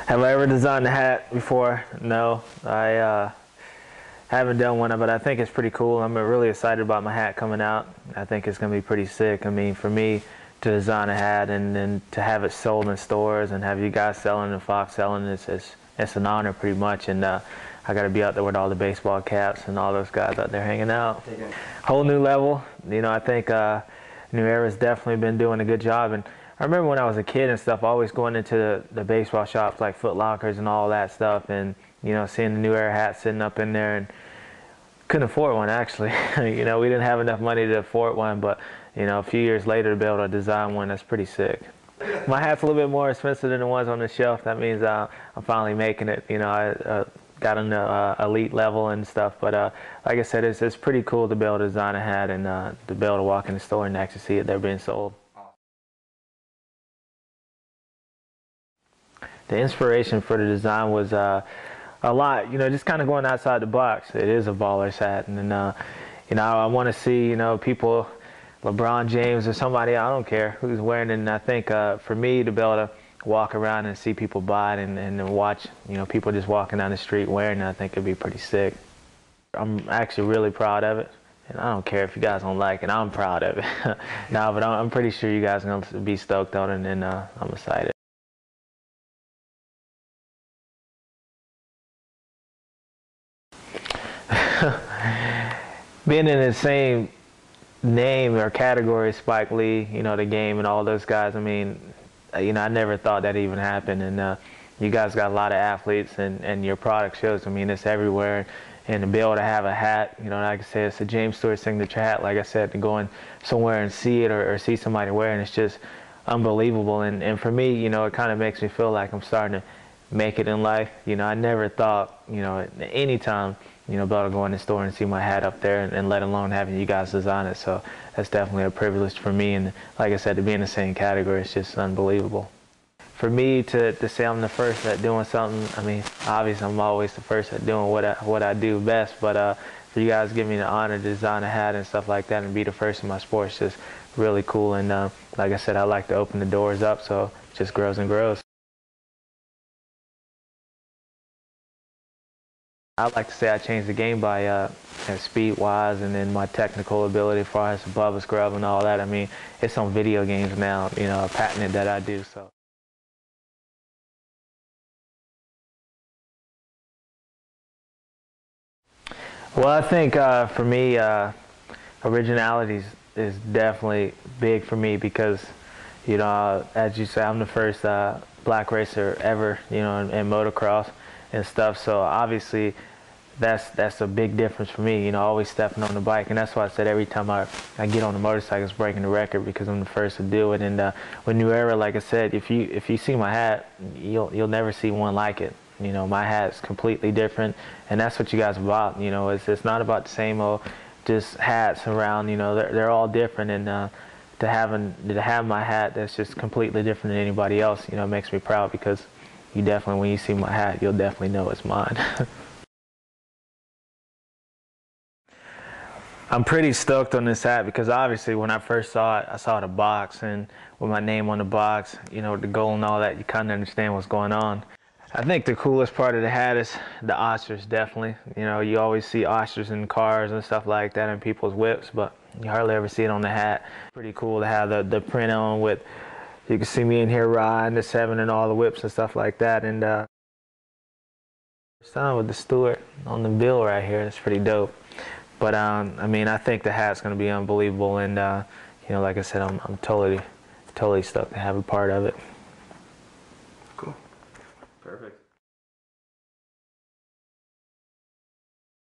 Have I ever designed a hat before? No, I haven't done one, but I think it's pretty cool. I'm really excited about my hat coming out. I think it's going to be pretty sick. I mean, for me to design a hat and then to have it sold in stores and have you guys selling and Fox selling, it's an honor pretty much. And I got to be out there with all the baseball caps and all those guys out there hanging out. Whole new level. You know, I think New Era's definitely been doing a good job. And I remember when I was a kid and stuff, always going into the baseball shops like Foot Lockers and all that stuff, and you know, seeing the New Era hat sitting up in there, and couldn't afford one actually. You know, we didn't have enough money to afford one, but you know, a few years later to be able to design one, that's pretty sick. My hat's a little bit more expensive than the ones on the shelf. That means I'm finally making it. You know, I got on the elite level and stuff, but like I said, it's pretty cool to be able to design a hat and to be able to walk in the store and actually see it there being sold. The inspiration for the design was a lot, you know, just kind of going outside the box. It is a baller's hat, and then, you know, I want to see, you know, people, LeBron James or somebody, I don't care who's wearing it, and I think for me to be able to walk around and see people buy it and watch, you know, people just walking down the street wearing it, I think it'd be pretty sick. I'm actually really proud of it, and I don't care if you guys don't like it, I'm proud of it. No, but I'm pretty sure you guys are going to be stoked on it, and I'm excited. Being in the same name or category as Spike Lee, you know, the game and all those guys, I mean, you know, I never thought that even happened. And you guys got a lot of athletes, and your product shows. I mean, it's everywhere. And to be able to have a hat, you know, like I said, it's a James Stewart signature hat. Like I said, to go in somewhere and see it or see somebody wearing it, it's just unbelievable. And for me, you know, it kind of makes me feel like I'm starting to make it in life. You know, I never thought, you know, at any time, you know, be able to go in the store and see my hat up there, and let alone having you guys design it. So that's definitely a privilege for me. And like I said, to be in the same category, it's just unbelievable. For me to say I'm the first at doing something, I mean, obviously I'm always the first at doing what I do best, but for you guys giving me the honor to design a hat and stuff like that and be the first in my sport is just really cool. And like I said, I like to open the doors up, so it just grows and grows. I'd like to say I changed the game by speed-wise, and then my technical ability as far as above a scrub and all that. I mean, it's on video games now, you know, patented that I do. So. Well, I think for me, originality is definitely big for me because, you know, as you say, I'm the first black racer ever, you know, in motocross and stuff. So obviously, that's a big difference for me. You know, always stepping on the bike, and that's why I said every time I get on the motorcycle, it's breaking the record because I'm the first to do it. And with New Era, like I said, if you see my hat, you'll never see one like it. You know, my hat's completely different, and that's what you guys are about. You know, it's not about the same old just hats around. You know, they're all different, and to have my hat that's just completely different than anybody else, you know, makes me proud because you definitely, when you see my hat, you'll definitely know it's mine. I'm pretty stoked on this hat because obviously when I first saw it, I saw the box, and with my name on the box, you know, the gold and all that, you kind of understand what's going on. I think the coolest part of the hat is the ostrich, definitely. You know, you always see ostriches in cars and stuff like that in people's whips, but you hardly ever see it on the hat. Pretty cool to have the print on with, you can see me in here riding the 7 and all the whips and stuff like that. And first time with the Stewart on the bill right here, it's pretty dope. But I mean, I think the hat's going to be unbelievable, and you know, like I said, I'm totally stoked to have a part of it. Cool. Perfect.